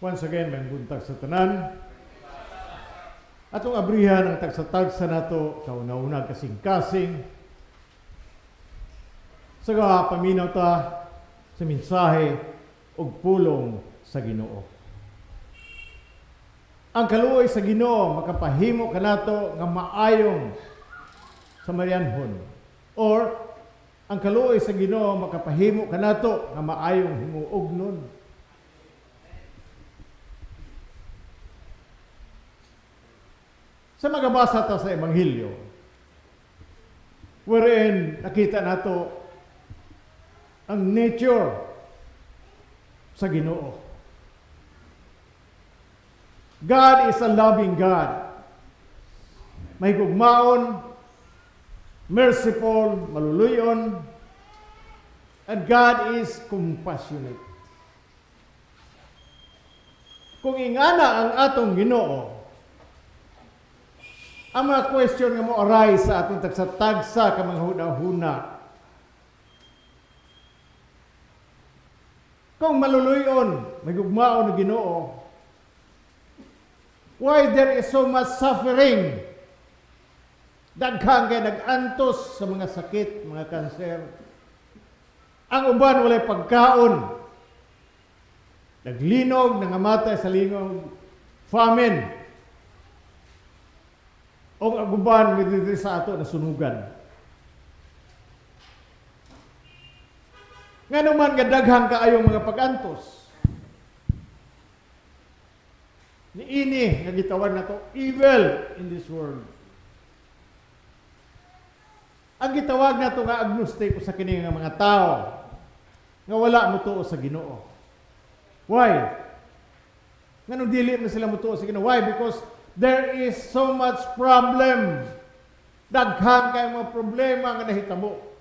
Once again, may buntag sa tanan. Atong abrihan ang tagsatagsa nato, kauna-una kasing-kasing. Sa paminaw ta sa mensahe ug pulong sa Ginoo. Ang kaluoy sa Ginoo makapahimo kanato nga maayong sa marianhon, or ang kaluoy sa Ginoo makapahimo kanato nga maayong himuognon. Sa magabasa ta sa Ebanghelyo, wherein nakita nato ang nature sa Ginoo. God is a loving God. May gugmaon, merciful, maluluyon, and God is compassionate. Kung ingana ang atong Ginoo, ang mga question nga mo arise sa atong tagsa-tagsa ka mga huna-huna. Kung maluluyon, may gugmaon na Ginoo, why there is so much suffering? Daghang kay nag-antos sa mga sakit, mga kanser. Ang uban walay pagkaon. Naglinog, nangamatay sa lingog, famine. O ang uban midiri sa ato na sunugan. Nga naman nga daghang kaayong mga pag-antos. Niini nga gitawag na to evil in this world. Ang gitawag na to nga agnostic sa kini nga mga tao nga wala mo tuo sa Ginoo. Why? Nganong dili na sila mo tuo sa Ginoo? Why? Because there is so much problem. Daghang kay mga problema nga nahitabo.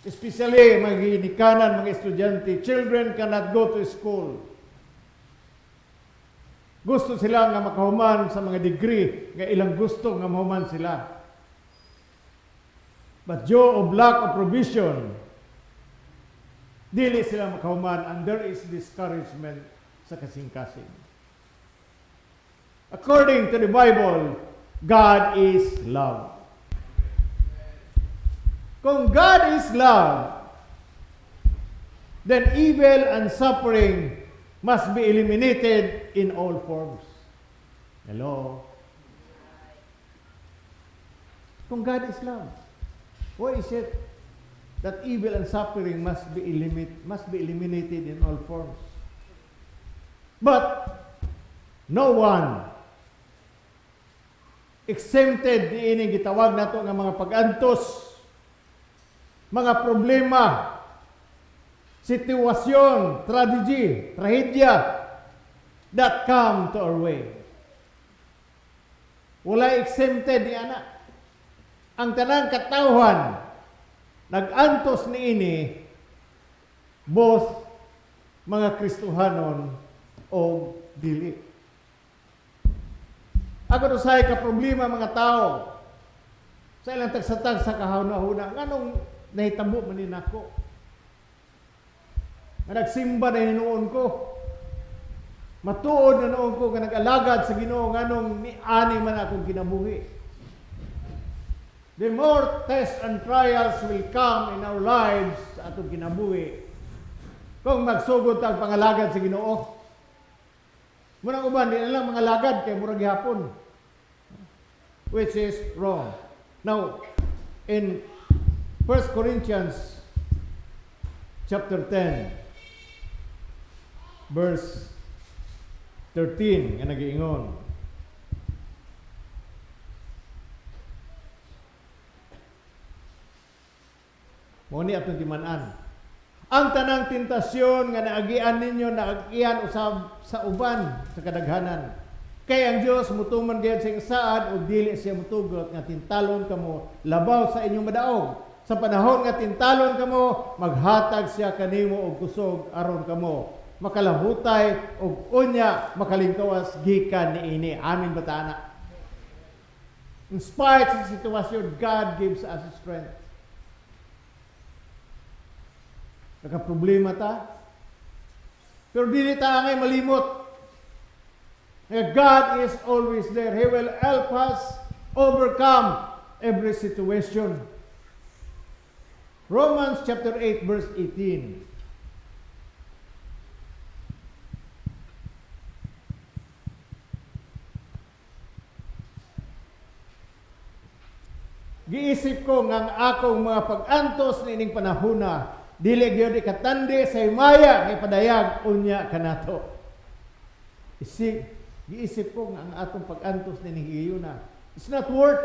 Especially mga ginikanan, mga estudyante. Children cannot go to school. Gusto sila nga makahuman sa mga degree nga ilang gusto nga mahuman sila. But due of lack of provision, dili sila makahuman, and there is discouragement sa kasing-kasing. According to the Bible, God is love. Kung God is love, then evil and suffering must be eliminated in all forms. Hello? Kung God is love, why is it that evil and suffering must be eliminated in all forms? But no one exempted diining gitawag nato nga mga pag-antos, mga problema, sitwasyon, trahedya that come to our way. Wala exempted ni ana. Ang tanang katawhan nag-antos niini, both mga Kristohanon o dili. Ako usay ka problema mga tao sa ilang tagsatag sa kahuna-huna. Nganong nahitabo man ni nako? Nga nagsimba na hinuon ko. Matuod na noon ko nga nag-alagad sa Ginoo nganong ni-ani man akong kinabuhi. The more tests and trials will come in our lives sa atong kinabuhi kung magsugod tag pangalagad sa Ginoo. Muna uban, di na lang mga lagad kay murag gihapon. Which is wrong. Now, in 1 Corinthians chapter 10, verse 13, nga nag-iingon. Muni atong timan-an. Ang tanang tentasyon nga naagian ninyo, naagian usab sa uban sa kadaghanan. Kay ang Dios mutuman gayud sa saad ug dili siya mutugot nga tintalon kamo labaw sa inyong madaog. Sa panahon nga tintalon kamo, maghatag siya kanimo og kusog aron kamo makalahutay ug unya makalingkawas gikan niini. Amin bata. In spite of the situation, God gives us strength. Nakaproblema ta, Pero dili ta angay malimot. God is always there. He will help us overcome every situation. Romans chapter 8 verse 18. Giisip ko nga ang akong mga pag-antos niining panahona dili gyud ikatandi sa himaya nga padayag unya kanato. Giisip ko nga ang atong pag-antos niining higayuna, it's not worth.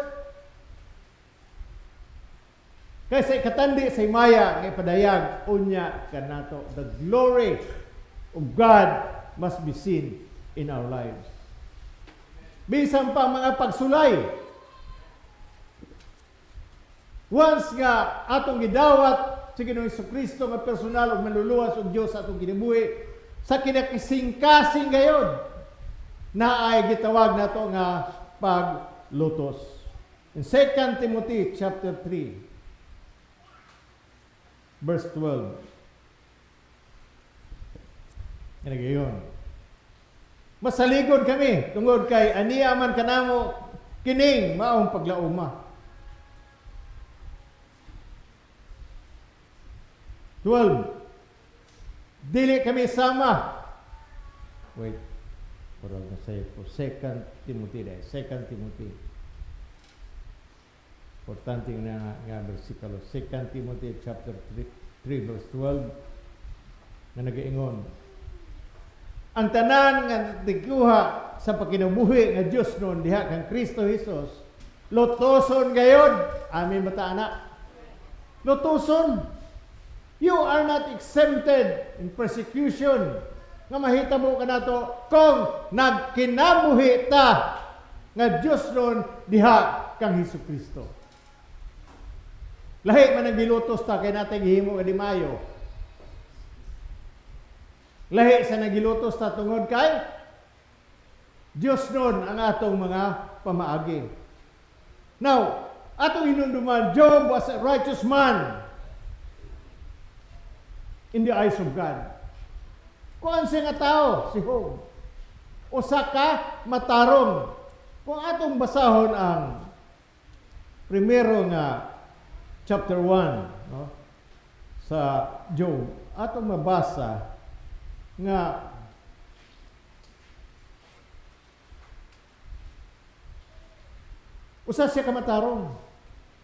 Kaysa ikatandi sa himaya nga padayag unya kanato. The glory of God must be seen in our lives. Bisan pa mga pagsulay, once nga atong gidawat sa Ginoong Jesucristo nga personal ug manluluwas og Dios sa atong kinabuhi, sa kinakising-kasing gayon na ay gitawag nato nga paglutos. In 2 Timothy chapter 3 verse 12. Yan gayon. Masaligod kami tungod kay aniya man kanamo kining maong paglauma. 12. Dili kami sama. Wait. Parang nasaya po. 2 Timothy dahil. 2 Timothy. Importante nga versikulo. 2 Timothy chapter 3 verse 12. Na nag-iingon. Ang tanan nga tiguha sa pagkinabuhi nga Diyos noon diha kang Kristo Jesus. Lutoson gayod. Amin bata anak. Lutoson. You are not exempted in persecution. Nga mahitabo ka na to kung nagkinabuhi ta nga Diyos nun diha kang Jesucristo. Lahi man ang gilutos ta kay natin gihimo ka di mayo. Lahi sa nagilutos ta tungod kay Diyos nun ang atong mga pamaagi. Now, atong hinunduman, Job was a righteous man in the eyes of God. Kung ang siya nga tao, si Job, usa ka matarong. Kung atong basahon ang primero nga chapter 1 no, sa Job, atong mabasa nga usa siya ka matarong.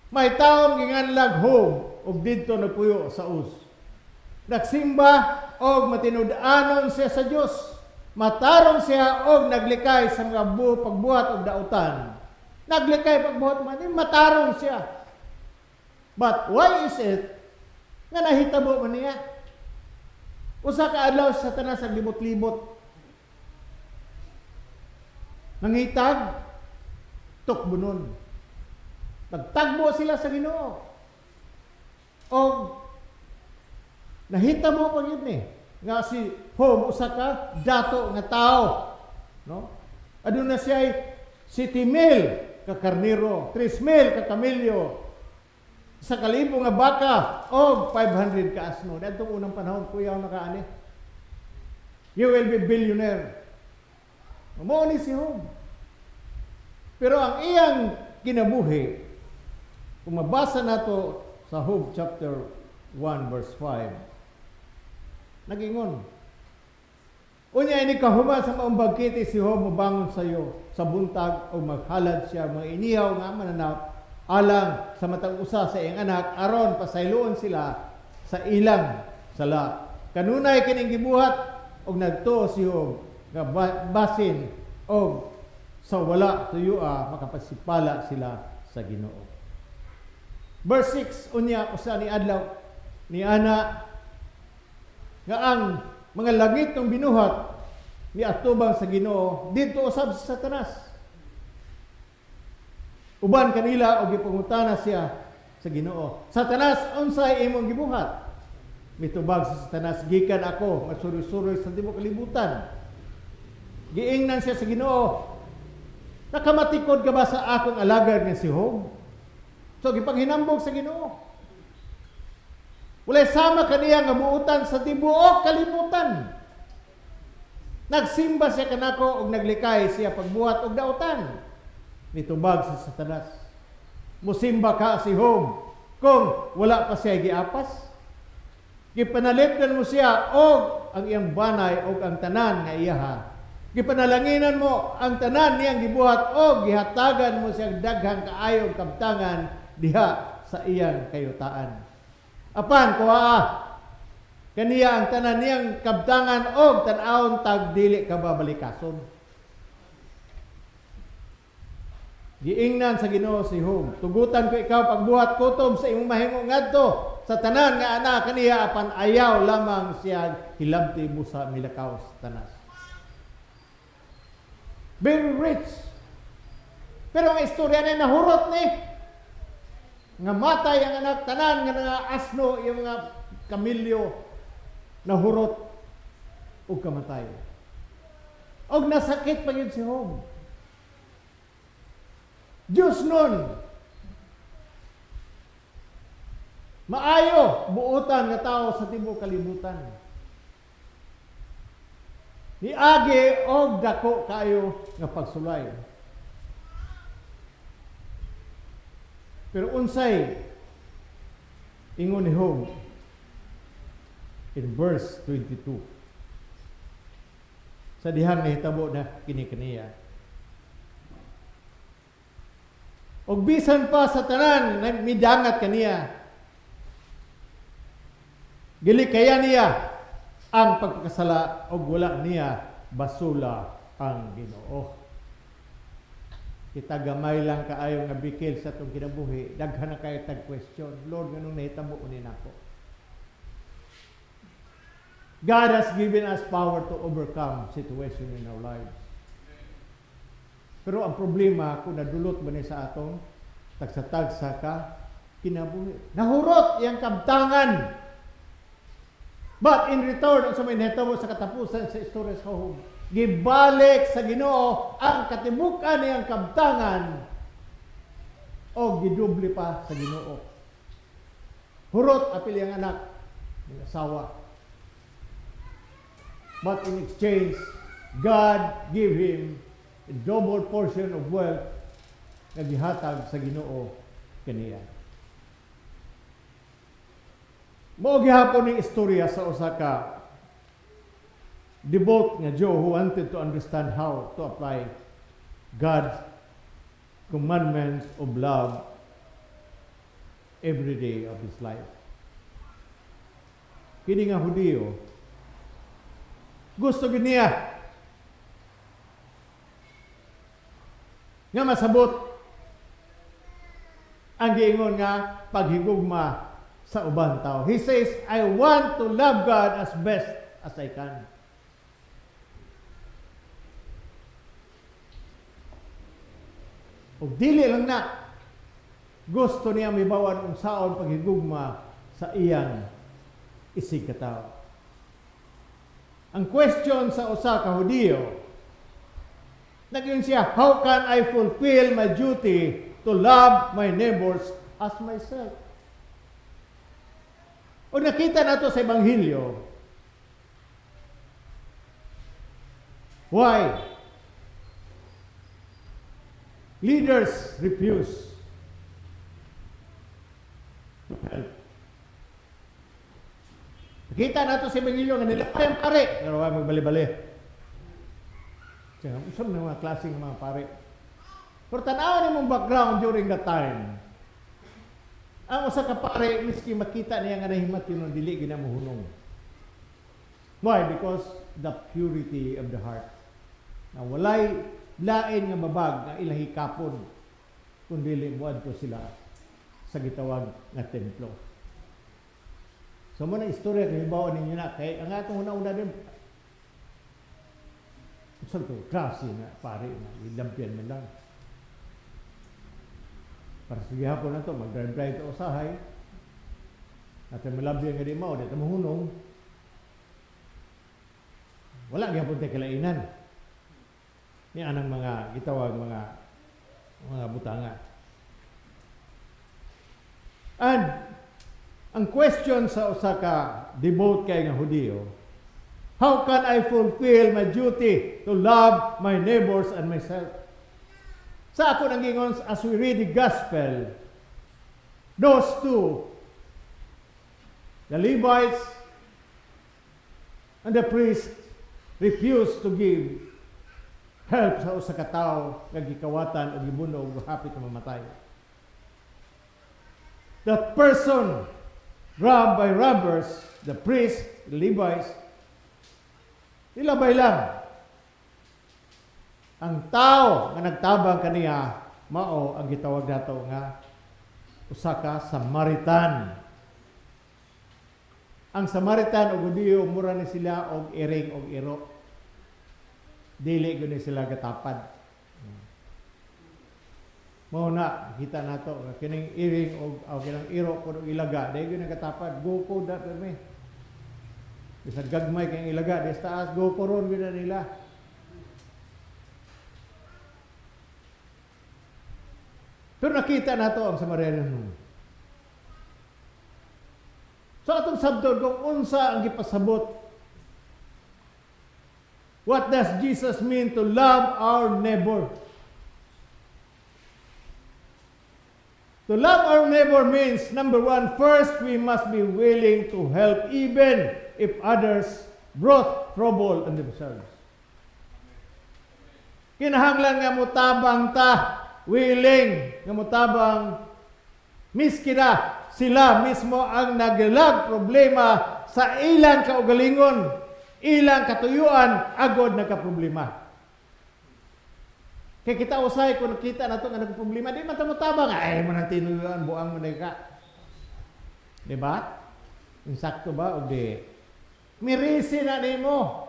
May taong ginganlag Job og didto nagpuyo sa us. Nagsimba og matinud-anon siya sa Dios. Matarong siya og naglikay sa mga pagbuhat og dautan. Naglikay pagbuhat man, matarong siya. But why is it nga nahitabo man niya? Usa ka adlaw sa tanan sa libot-libot. Nangitag tukbunon. Nagtagbo sila sa Ginoo. Og nahitabo pa gyud ni nga si Job usa ka dato nga tao, no? Aduna siya 7,000 ka karnero, 3,000 ka kamelyo, 1,000 nga baka og 500 ka asno. Dadtong unang panahon kuyaw na kaani. You will be billionaire. Mao ni si Job. Pero ang iyang kinabuhi, kung mabasa nato sa Job chapter 1 verse 5, nagingon. Unya ini kahuman sa maong bagkiti si Job mabangon sa iyo sa buntag o maghalad siya mga inihaw nga mananap alang sa matang usa sa iyang anak aron pasayloon sila sa ilang sala. Kanunay kining gibuhat og nagtuo si Job nga basin og sa wala tuyua makapasipala sila sa Ginoo. Verse 6 unya usa ni adlaw ni ana nga ang mga langit ng binuhat ni atubang sa Ginoo didto usab sa Satanas. Uban kanila og gipangutana siya sa Ginoo. Satanas, unsay imong gibuhat? Mitubag sa Satanas, gikan ako masuroy-suroy sa tibuok kalibutan. Giingnan siya sa Ginoo. Nakamatikod ka ba sa akong alagad nga si Job? So gipanghinambog sa Ginoo. Walay sama kaniya nga buutan sa tibuok kalibutan. Nagsimba siya kanako og naglikay siya pagbuhat og dautan. Nitubag sa Satanas. Musimba ka si Job kung wala pa siya giapas. Gipanalipdan mo siya og ang iyang banay og ang tanan nga iyaha. Gipanalanginan mo ang tanan niyang gibuhat og gihatagan mo siyang daghang kaayong kabtangan diha sa iyang kayutaan. Apan kuha kaniya ang tanan niyang kabtangan og tan-awon tag dili ka babalikason. Giingnan sa Ginoo si Job, tugutan ko ikaw pagbuhat kutob sa imong mahimo ngadto sa tanan nga ana kaniya apan ayaw lamang siya hilabti busa milakaw sa tanas. Very rich. Pero ang istorya na nahurot ni nga matay ang anak tanan nga mga asno yung mga kamilyo nahurot ug kamatay. Og nasakit pa yun si Job. Diyos nun maayo buutan nga tao sa tibuok kalibutan. Niagi og dako kayo nga pagsulay. Pero unsay ingon ni Job in verse 22. Sa dihang nahitabo na kini-kaniya. Og bisan pa sa tanan na midangat kaniya. Dili kaya niya ang pagkasala og wala niya basula ang Ginoo. Kita gamay lang kaayo nga bikil sa itong kinabuhi, daghan na kayo tag-question, Lord, ganun nahitabo ni nako. God has given us power to overcome situation in our lives. Pero ang problema, kung nadulot ba niya sa atong tagsa-tagsa ka, kinabuhi. Nahurot yung kabtangan. But in return, sa may nahitabo sa katapusan sa istorya sa Job, gibalik sa Ginoo ang katibukan niyang kabtangan o gidubli pa sa Ginoo. Hurot apil ang anak ng asawa. But in exchange, God gave him a double portion of wealth na gihatag sa Ginoo kaniya. Mao gihapon ning istorya sa usa ka devout nga Joe who wanted to understand how to apply God's commandments of love every day of his life. Kini nga Hudiyo, gusto gid niya nga masabot ang giingon nga paghigugma sa ubang tao. He says, I want to love God as best as I can. O dili lang na gusto niya mibawan unsaon paghigugma sa iyang isig katawo. Ang question sa usa ka Hudiyo, naging siya, how can I fulfill my duty to love my neighbors as myself? O nakita nato sa Ebanghelyo, why leaders refuse to help. Nakita nato sa Ebanghelyo nga nila ang pare, pero wag magbali-bali. Kaya usap ng mga klaseng mga pare. Pero tanaw ni mong background during that time. Ang usa ka pare, miski makita niya nga nahimat yun, dili ginamuhunong. Why? Because the purity of the heart. Na walay lain nga babag nga ilahi kapon kung dili buad ko sila sa gitawag nga templo. So mo na istorya kay hibaw ninyo na kay ang atong una-una din so to klase na pare na ilampian man lang. Para sa gihapon na ito, mag-drive-drive ito usahay. At malabdi nga di mao, dito mahunong. Wala gihapon tayo kalainan. Ni anang mga gitawag mga butanga. And ang question sa usa ka devout kay nga Hudiyo, How can I fulfill my duty to love my neighbors and myself? Sa ako nang gingon, as we read the gospel, those two, the Levites and the priest, refused to give help sa usa ka tawo nga gikawatan o gibunog o hapit na mamatay. That person robbed by robbers, the priest, the Levites, ilabay lang. Ang tao nga nagtabang kaniya, mao ang gitawag nato nga usa ka Samaritan. Ang Samaritan o Hudiyo, mura ni sila og iring og iro. Dili gud ni sila gatapad. Mao na kita nato kining iring og kinang iro kun ilaga, dili gyud gatapad. Go ko dat me. Bisag gagmay kay ilaga des taas, go ko ron gyud nila. Pero nakita nato ang Samaritan. So atong sabton kung unsa ang gipasabot. What does Jesus mean to love our neighbor? To love our neighbor means, number one, first we must be willing to help even if others brought trouble on themselves. Kinahanglan nga mutabang ta, willing nga mutabang miski na sila mismo ang naglag problema sa ilang kaugalingon, ilang katuyuan, agod nagka-problema. Kaya kita usay kung nakita na ito nga nagka-problema, di man tamutabang, ay mo nang tinuyuan, buang mo na ka. Diba? Insakto ba o di? Mirisi na ni mo.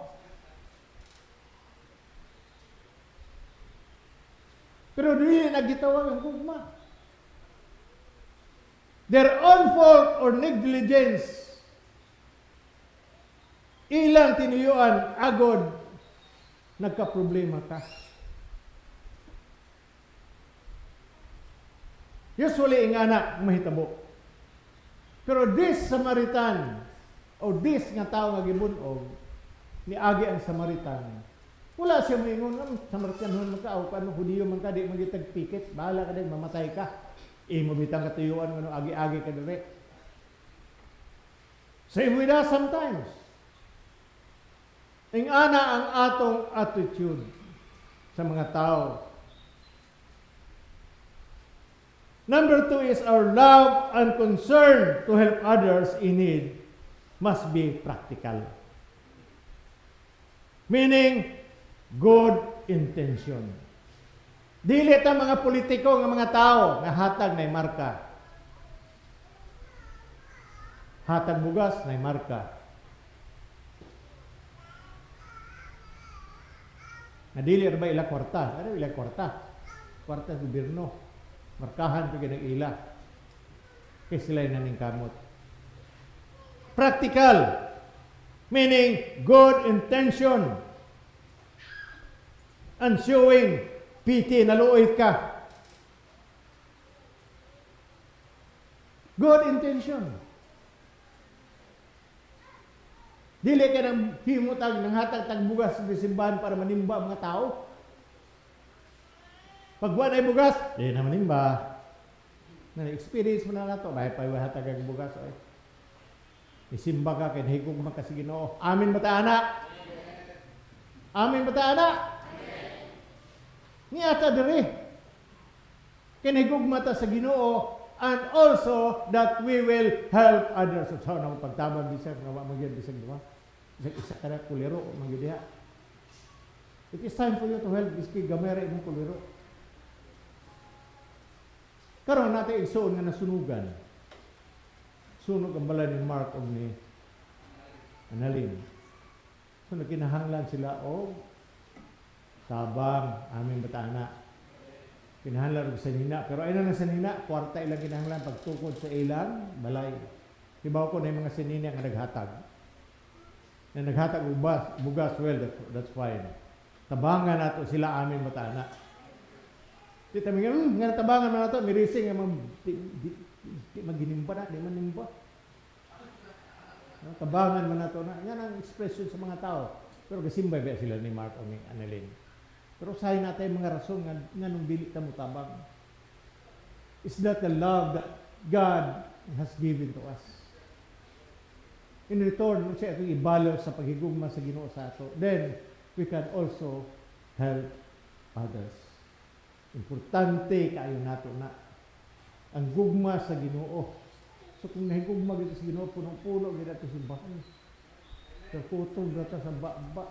Pero di nagitawag ang gugma. Their own fault or negligence, ilang tinuyuan, agod, nagka-problema ka. Usually, ingana, mahitabo. Pero this Samaritan, o this nga tao nga gibunog, niagi ang Samaritan, wala siya maingon, Samaritan, magkaaw ka, Hudiyo man ka, di magitagpikit, bahala ka din, mamatay ka. Imo bitang katuyuan ng agi-agi ka dire. Same with us sometimes. Ingana ang atong attitude sa mga tao. Number 2 is our love and concern to help others in need must be practical. Meaning, good intention. Dili ta mga politiko nga mga tao nga hatag nay marka. Hatag bugas nay marka. Na dili ra ba ila kwarta? Ano ila kwarta? Kwarta sa gobyerno. Markahan pa ganang ila. Kaya sila naning kamot. Practical. Meaning good intention. And showing piti, naluoy ka. Good intention. Dili ka nang himutag ng hatag tagbugas sa simbahan para manimba ang mga tao. Pagbuwan ay bugas, di na manimba. Na-experience mo na nato, bahay pa yung hatag ang bugas. Ay. Isimba ka, kinahigog man kasi Ginoo. Amin ba ta, anak? Amin ba ta, anak? Niyata diri. Kinahigugma ta sa Ginoo and also that we will help others. So na pagtabang bisag nga magyud bisag duha. Bisag isa ka na kuliro magyud diha. It is time for you to help biski gamay ra imong kuliro. Karon natin igsoon nga nasunugan. Sunog ang bala ni Mark o ni Annalyn. So nakinahanglan sila o tabang, aming batana. Kinahanglan rin sa nina. Pero ayun na sa nina, kwarta ilang kinahanglan pagtukod sa ilang balay. Ibaw ko na yung mga sinina nga naghatag. Na naghatag bugas, well, that's fine. Tabangan nato sila aming batana. Di tabi nga tabangan mo nato, mirising nga maginimba na, di man nimba. Tabangan man nato na. Yan ang expression sa mga tao. Pero gasimbay ba sila ni Mark o ni Annalyn? Pero usahin natin mga rason nga nung dili ta mo tabang. Is that the love that God has given to us? In return, siya itong ibalo sa paghigugma sa Ginoo sa ato. Then, we can also help others. Importante kayo nato na ang gugma sa Ginoo. So kung nahigugma dito sa Ginoo, punong-puno dito sa bahay. Kaputong dito sa baba.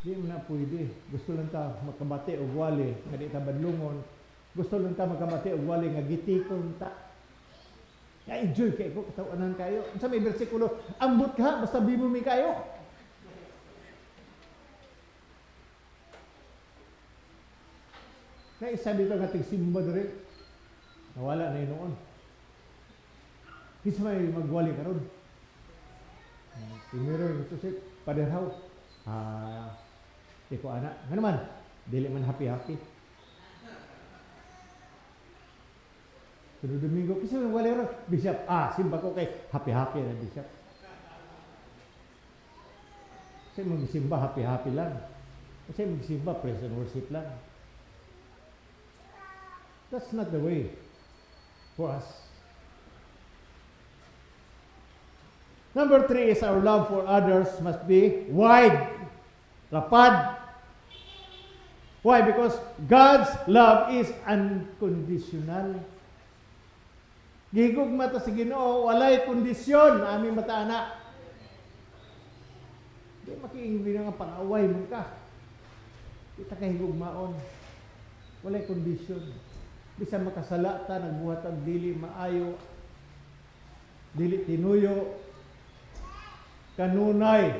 Di mo na pwede. Gusto lang ta makabati o wali nga di ta badlungon. Gusto lang ta makabati o wali nga gitikon ta. Enjoy kayo ko, katawanan kayo. Sa may bersikulo, ambot ka, basta bimumi kayo. Na isa dito nga tigsimba rin. Nawala na yun noon. Kisa may magwali ka ron. Primero yung susip, paderhaw. Iko anak. Nga naman, dili man happy-happy. Pero Domingo, kasi may wala ron. Bishop, simba ko kay happy-happy na Bishop. Kasi mag-simba, happy-happy lang. Kasi mag-simba, praise and worship lang. That's not the way for us. Number 3 is our love for others must be wide, lapad. Why? Because God's love is unconditional. Gihigugma ta sa Ginoo, walay kondisyon na aming mataana. Di makiingbi nga pang-away mo ka. Kita ka higugmaon. Walay kondisyon. Bisan makasala ta, nagbuhat ang dili maayo, dili tinuyo, kanunay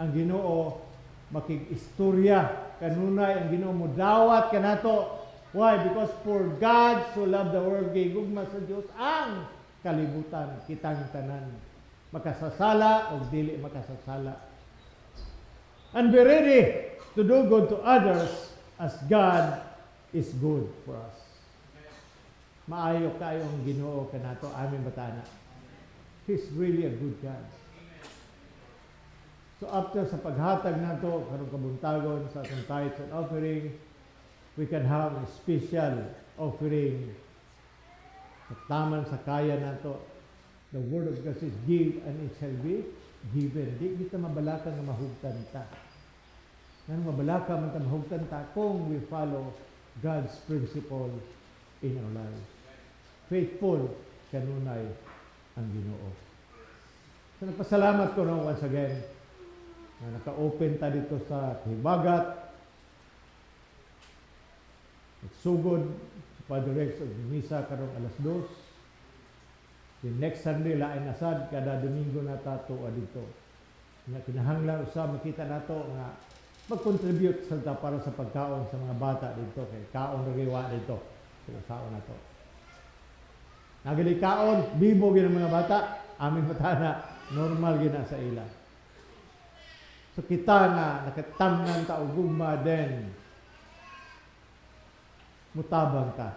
ang Ginoo makig-istorya, kanunay ang Ginoo mo dawat kanato. Why? Because for God so loved the world, gigugma sa Dios ang kalibutan, kitang tanan, makasasala o dili makasasala. And be ready to do good to others as God is good for us. Maayo kayo ang Ginoo kanato aming batana. He's really a good God. So after sa paghatag nato karong kabuntagon sa atong tithes and offering, we can have a special offering sa taman sa kaya nato. The word of God says, give and it shall be given. Di kita mabalaka nga mahugtan ta. Nga mabalaka man ta mahugtan ta kung we follow God's principle in our lives. Faithful, kanunay ang Ginoo. So nagpasalamat ko na once again na naka-open ta dito sa Hibagat. Nagsugod sa Padre Rex of Misa karong alas 2. The next Sunday lain asad kada Domingo na tato dito. Nga kinahanglan usa makita nato nga mag-contribute sa para sa pagkaon sa mga bata dito kay kaon ra giwa dito. Sa kaon nato. Nagali kaon, bibo gyud ang mga bata, aming matana normal gyud sa ila. So kita nga nakatamnan ta og gugma den mutabang ka.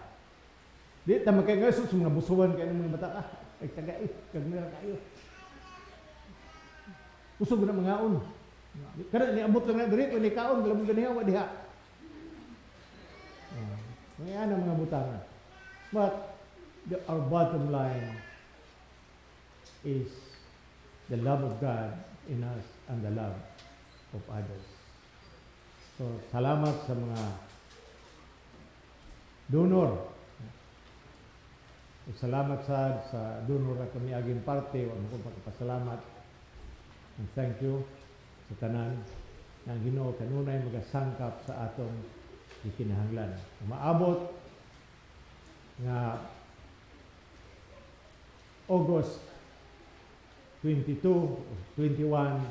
Di ta makaygasos mga busuan kay mga bata ay tagay kagmira kayo. Usog na mga on. Kada ni abot lang na diri ko ni kaon galabog ganiha wa diha. Mga ana mga butangan. But our bottom line is the love of God in us and the love of others. So salamat sa mga donor. Salamat sa donor na kami aging parte. Huwag mo kong pagpasalamat. And thank you sa tanan ng Ginoo kanunay magasangkap sa atong ikinahanglan. Maabot nga August 22 o 21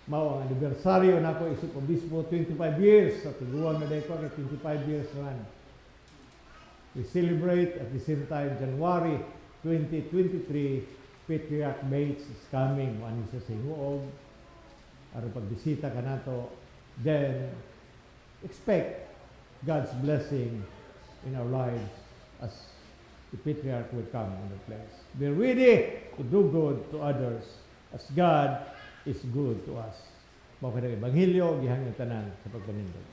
mao ang anibersaryo nako isip obispo 25 years sa tiguan na dayko kay 25 years man. We celebrate at the same time January 2023 Patriarch Bates is coming one isa sa Hinuog aron pagbisita kanato, then expect God's blessing in our lives as the patriarch will come in the place. Be ready to do good to others as God is good to us. Mao kada Ebanghelyo gihangyo tanan sa pagpanindot.